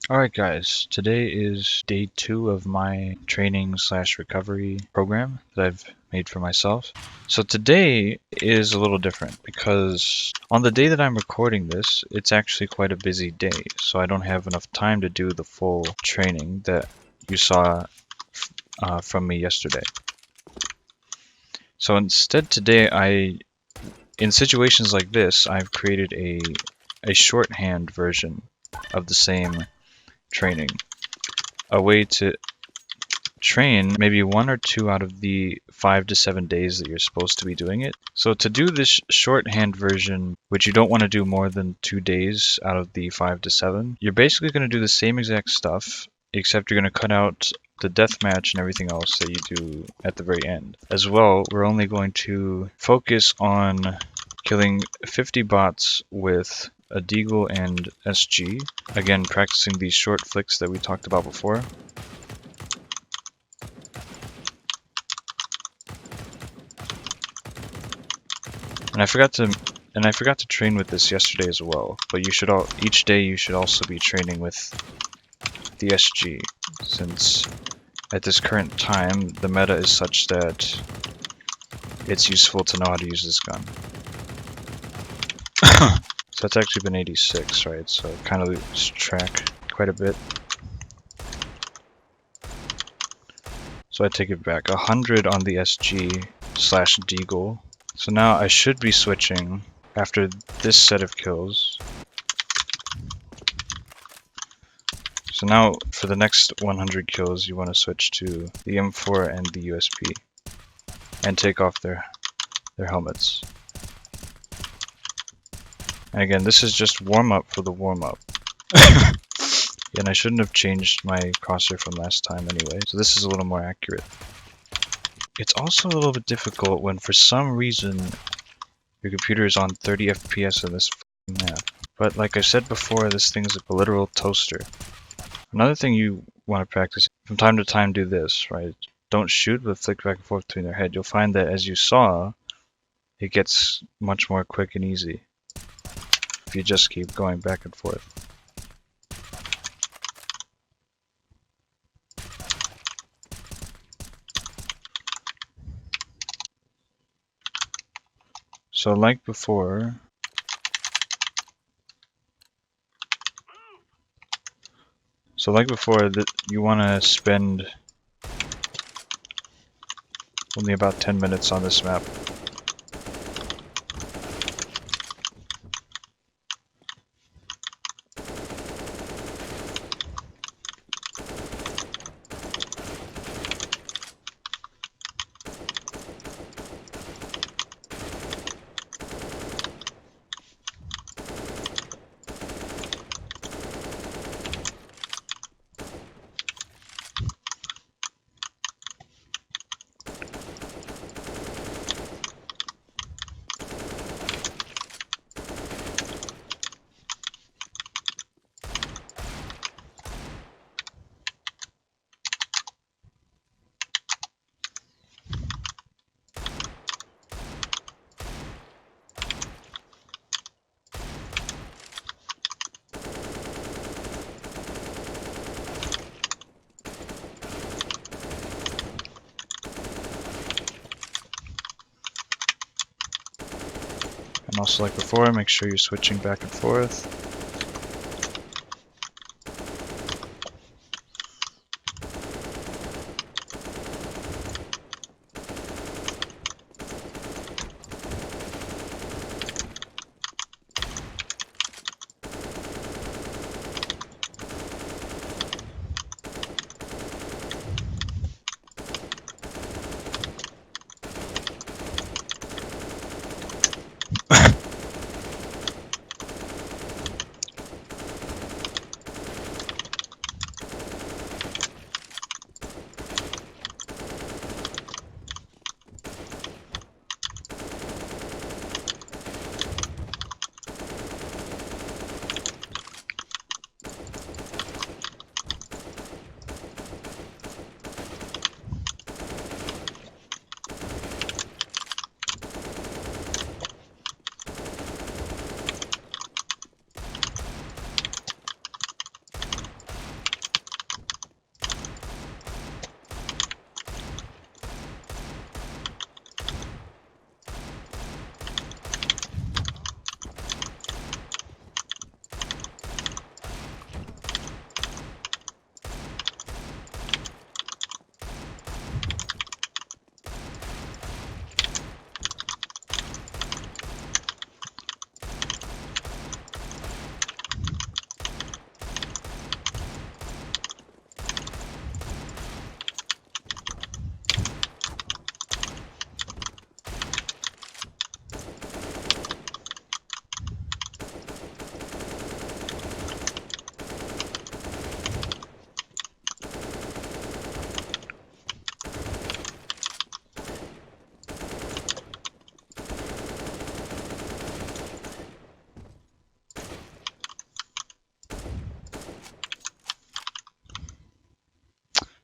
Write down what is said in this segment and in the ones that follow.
Alright guys, today is day 2 of my training slash recovery program that I've made for myself. So today is a little different because on the day that I'm recording this, it's actually quite a busy day. So I don't have enough time to do the full training that you saw from me yesterday. So instead today, in situations like this, I've created a shorthand version of the same training. A way to train maybe 1 or 2 out of the 5 to 7 days that you're supposed to be doing it. So to do this shorthand version, which you don't want to do more than 2 days out of the 5 to 7, you're basically going to do the same exact stuff, except you're going to cut out the deathmatch and everything else that you do at the very end. As well, we're only going to focus on killing 50 bots with a Deagle and SG. Again, practicing these short flicks that we talked about before. And I forgot to train with this yesterday as well. But each day you should also be training with the SG, since at this current time the meta is such that it's useful to know how to use this gun. So it's actually been 86, right? So it kind of loses track quite a bit. So I take it back. 100 on the SG slash Deagle. So now I should be switching after this set of kills. So now for the next 100 kills, you want to switch to the M4 and the USP and take off their helmets. And again, this is just warm-up for the warm-up. And I shouldn't have changed my crosshair from last time anyway, so this is a little more accurate. It's also a little bit difficult when for some reason your computer is on 30 FPS in this map. But like I said before, this thing's a literal toaster. Another thing you want to practice, from time to time do this, right? Don't shoot, but flick back and forth between their head. You'll find that as you saw, it gets much more quick and easy if you just keep going back and forth. So like before, you want to spend only about 10 minutes on this map. And also like before, make sure you're switching back and forth.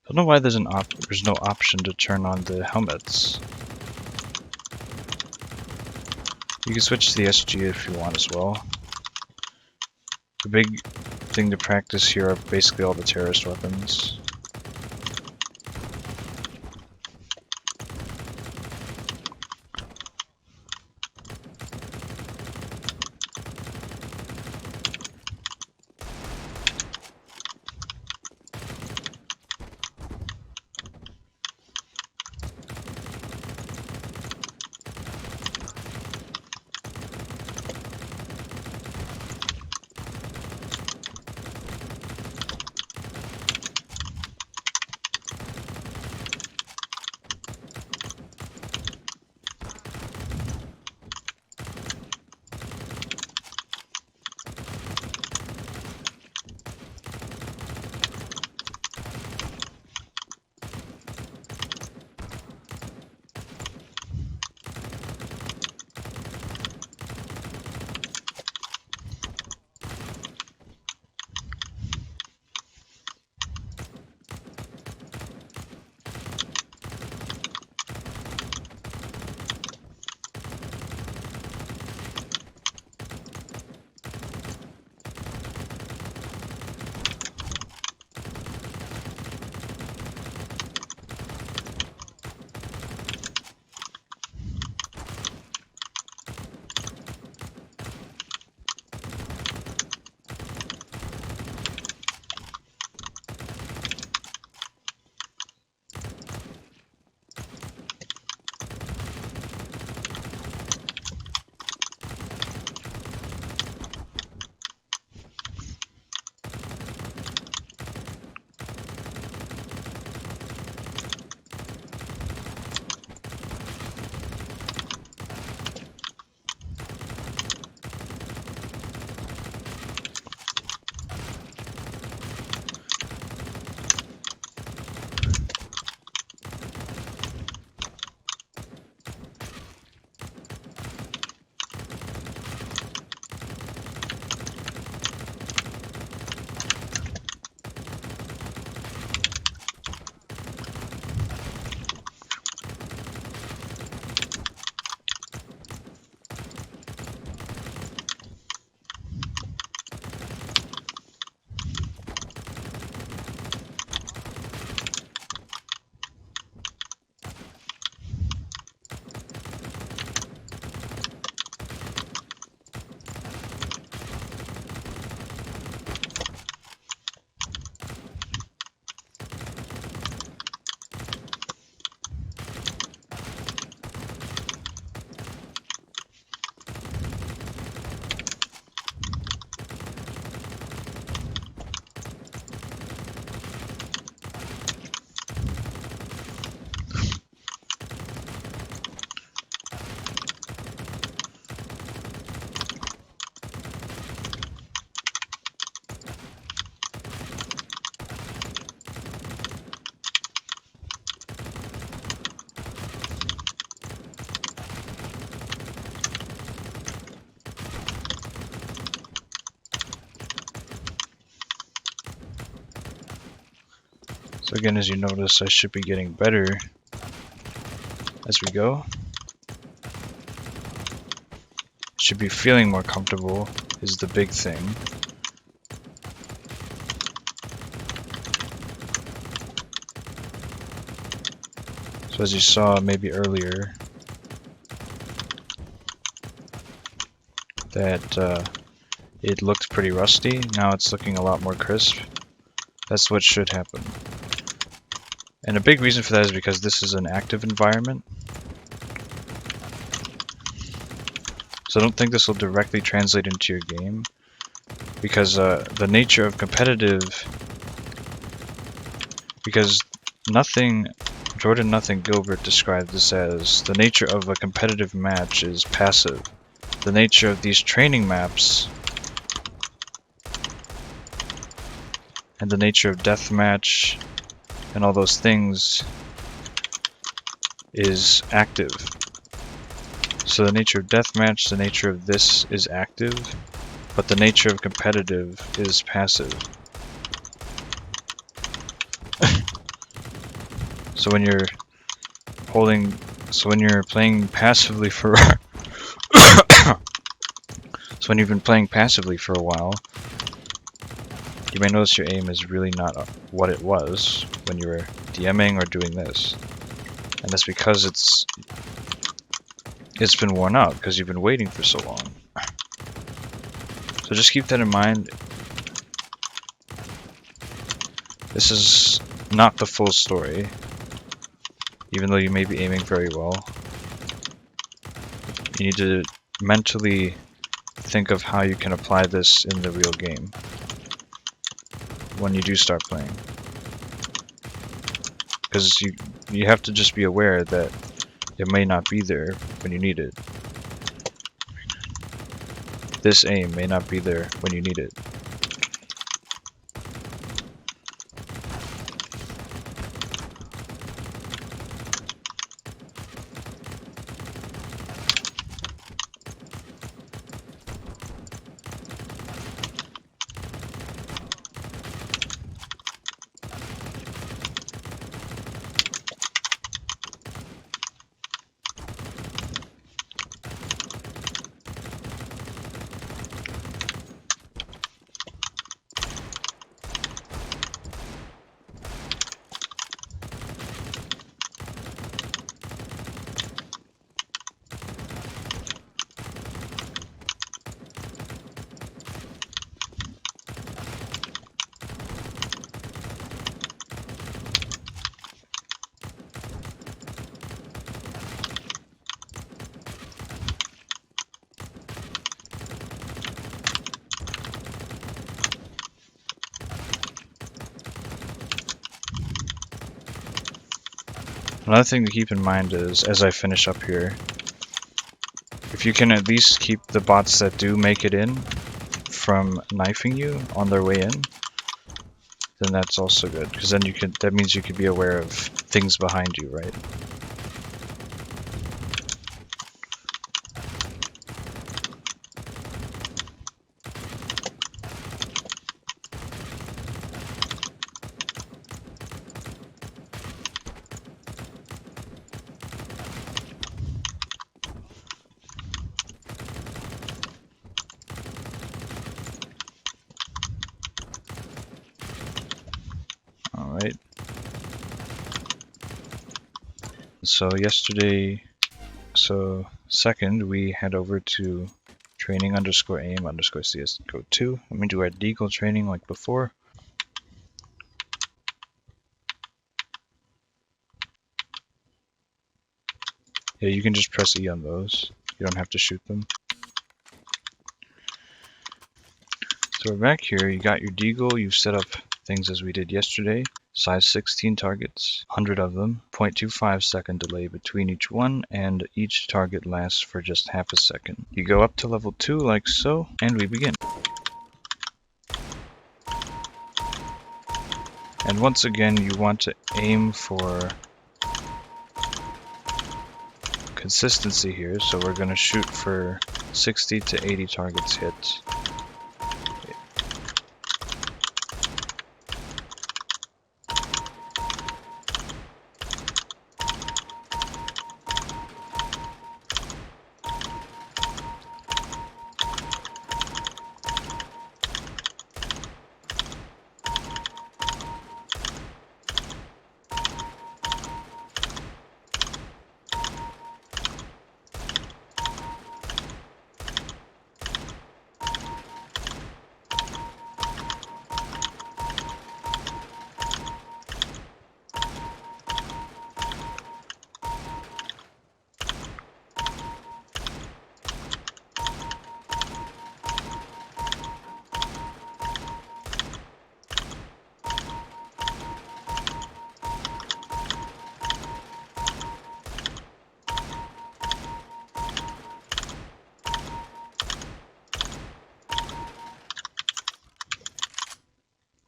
don't know why there's no option to turn on the helmets. You can switch to the SG if you want as well. The big thing to practice here are basically all the terrorist weapons. So again, as you notice, I should be getting better as we go. Should be feeling more comfortable is the big thing. So as you saw maybe earlier, that it looked pretty rusty. Now it's looking a lot more crisp. That's what should happen. And a big reason for that is because this is an active environment. So I don't think this will directly translate into your game, because the nature of competitive, because Jordan Nothing Gilbert described this as the nature of a competitive match is passive. The nature of these training maps and the nature of deathmatch and all those things is active. So the nature of deathmatch, the nature of this is active, but the nature of competitive is passive. So when you're playing passively for so when you've been playing passively for a while, you may notice your aim is really not what it was when you were DMing or doing this. And that's because it's been worn out because you've been waiting for so long. So just keep that in mind. This is not the full story, even though you may be aiming very well. You need to mentally think of how you can apply this in the real game when you do start playing. Because you have to just be aware that it may not be there when you need it. This aim may not be there when you need it. Another thing to keep in mind is, as I finish up here, if you can at least keep the bots that do make it in from knifing you on their way in, then that's also good, because then that means you can be aware of things behind you, right? Alright. So second, we head over to training_aim_CSGO2. I'm going to do our deagle training like before. Yeah, you can just press E on those. You don't have to shoot them. So we're back here. You got your deagle. You've set up things as we did yesterday. Size 16 targets, 100 of them, 0.25 second delay between each one, and each target lasts for just half a second. You go up to level 2 like so, and we begin. And once again, you want to aim for consistency here, so we're going to shoot for 60 to 80 targets hit.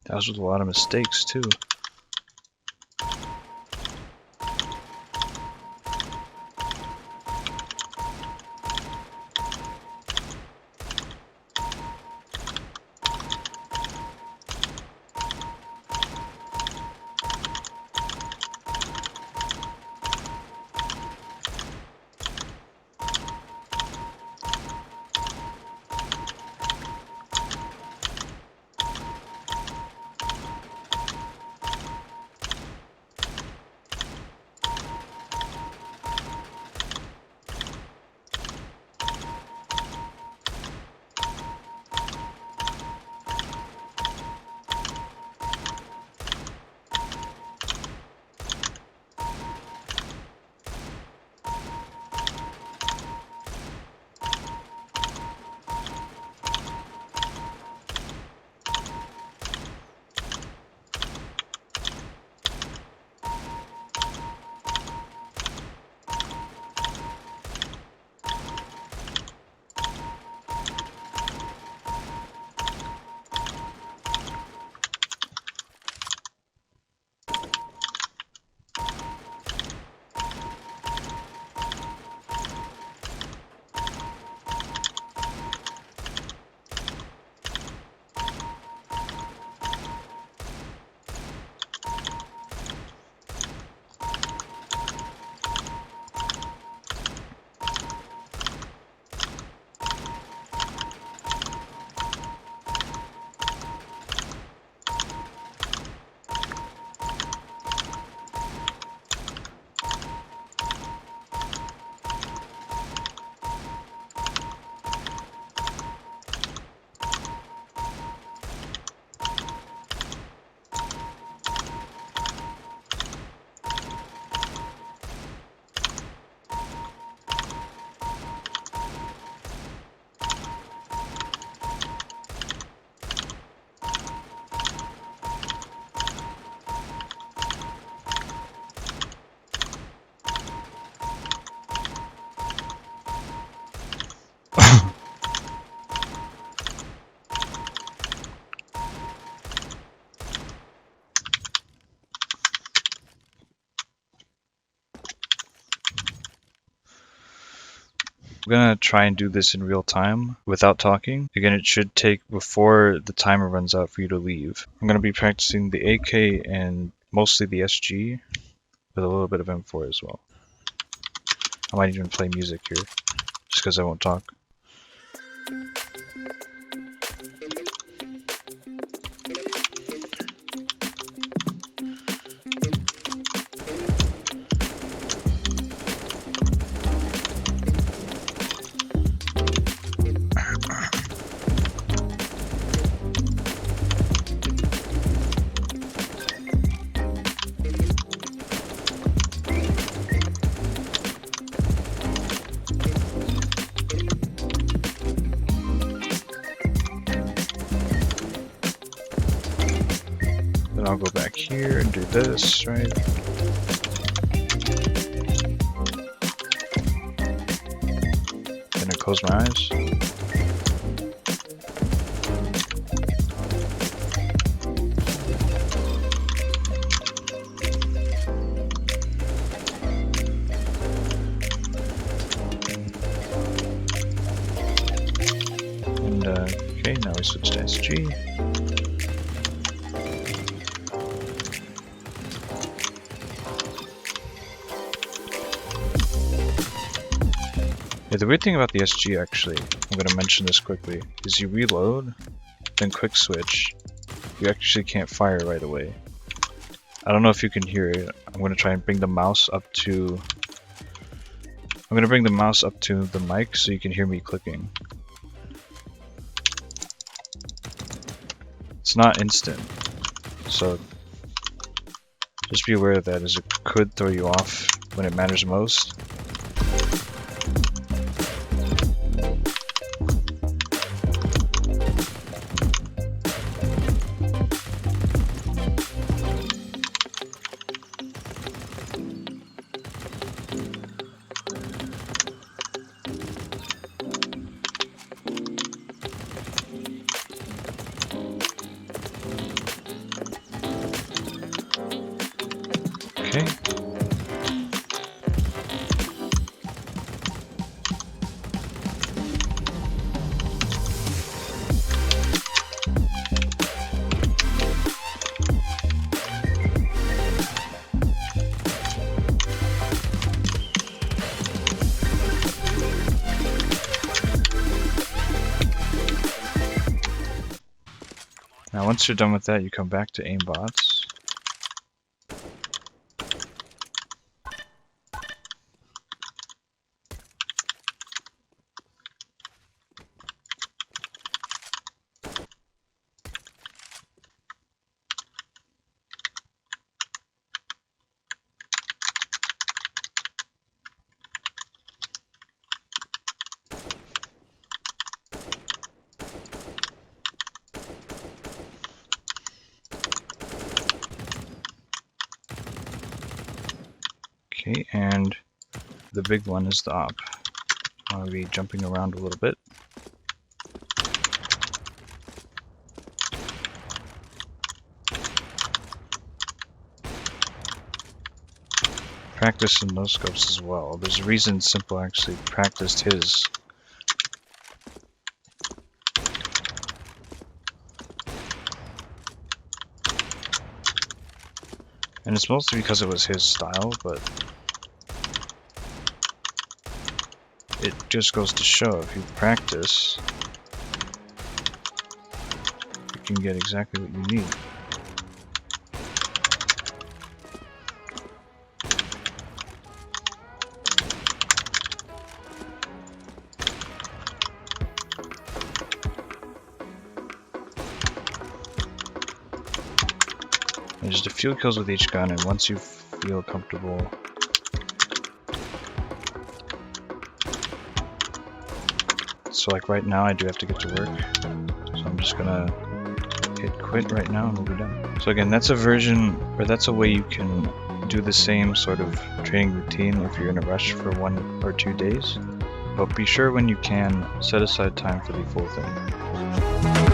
That was with a lot of mistakes too. I'm gonna try and do this in real time without talking. Again, it should take before the timer runs out for you to leave. I'm gonna be practicing the AK and mostly the SG with a little bit of M4 as well. I might even play music here, just because I won't talk. Then I'll go back here and do this, right? Then I close my eyes. And okay, now we switch to SG. Yeah, the weird thing about the SG, actually, I'm going to mention this quickly, is you reload, then quick switch, you actually can't fire right away. I don't know if you can hear it. I'm going to try and bring the mouse up to... I'm going to bring the mouse up to the mic so you can hear me clicking. It's not instant, so just be aware of that, as it could throw you off when it matters most. Okay. Now once you're done with that, you come back to aimbots. Okay, and the big one is the op. I'll be jumping around a little bit. Practice in those scopes as well. There's a reason Simple actually practiced his. And it's mostly because it was his style, but it just goes to show if you practice, you can get exactly what you need. And just a few kills with each gun, and once you feel comfortable, so like right now I do have to get to work, so I'm just gonna hit quit right now and we'll be done. So again, that's a version, or that's a way you can do the same sort of training routine if you're in a rush for 1 or 2 days, but be sure when you can set aside time for the full thing.